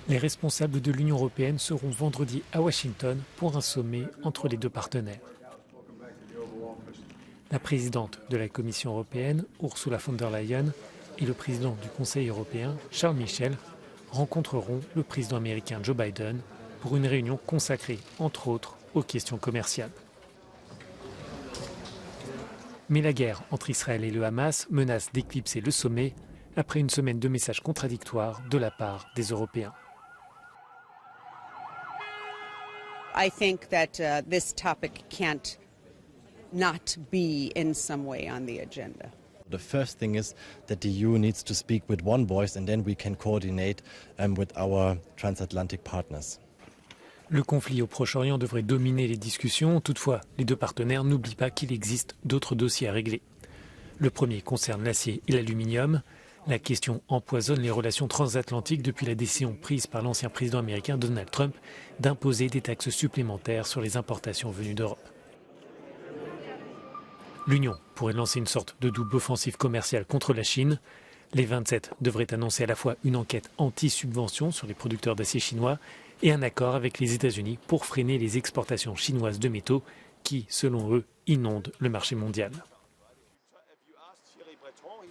Les responsables de l'Union européenne seront vendredi à Washington pour un sommet entre les deux partenaires. La présidente de la Commission européenne, Ursula von der Leyen, et le président du Conseil européen, Charles Michel, rencontreront le président américain Joe Biden pour une réunion consacrée, entre autres, aux questions commerciales. Mais la guerre entre Israël et le Hamas menace d'éclipser le sommet après une semaine de messages contradictoires de la part des Européens. I think that this topic can't not be in some way on the agenda. The first thing is that the EU needs to speak with one voice and then we can coordinate with our transatlantic partners. Le conflit au Proche-Orient devrait dominer les discussions. Toutefois, les deux partenaires n'oublient pas qu'il existe d'autres dossiers à régler. Le premier concerne l'acier et l'aluminium. La question empoisonne les relations transatlantiques depuis la décision prise par l'ancien président américain Donald Trump d'imposer des taxes supplémentaires sur les importations venues d'Europe. L'Union pourrait lancer une sorte de double offensive commerciale contre la Chine. Les 27 devraient annoncer à la fois une enquête anti-subvention sur les producteurs d'acier chinois et un accord avec les États-Unis pour freiner les exportations chinoises de métaux qui, selon eux, inondent le marché mondial.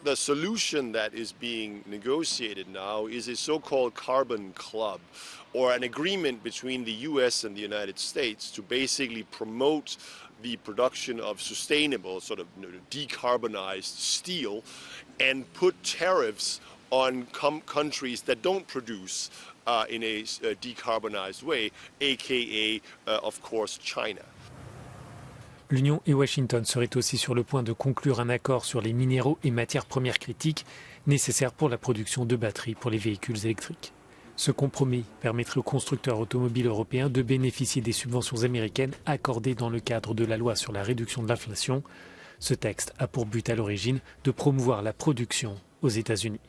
The solution that is being negotiated now is a so-called carbon club, or an agreement between the US and the United States to basically promote the production of sustainable, sort of decarbonized steel and put tariffs on countries that don't produce in a decarbonized way, aka, of course, China. L'Union et Washington seraient aussi sur le point de conclure un accord sur les minéraux et matières premières critiques nécessaires pour la production de batteries pour les véhicules électriques. Ce compromis permettrait aux constructeurs automobiles européens de bénéficier des subventions américaines accordées dans le cadre de la loi sur la réduction de l'inflation. Ce texte a pour but à l'origine de promouvoir la production aux États-Unis.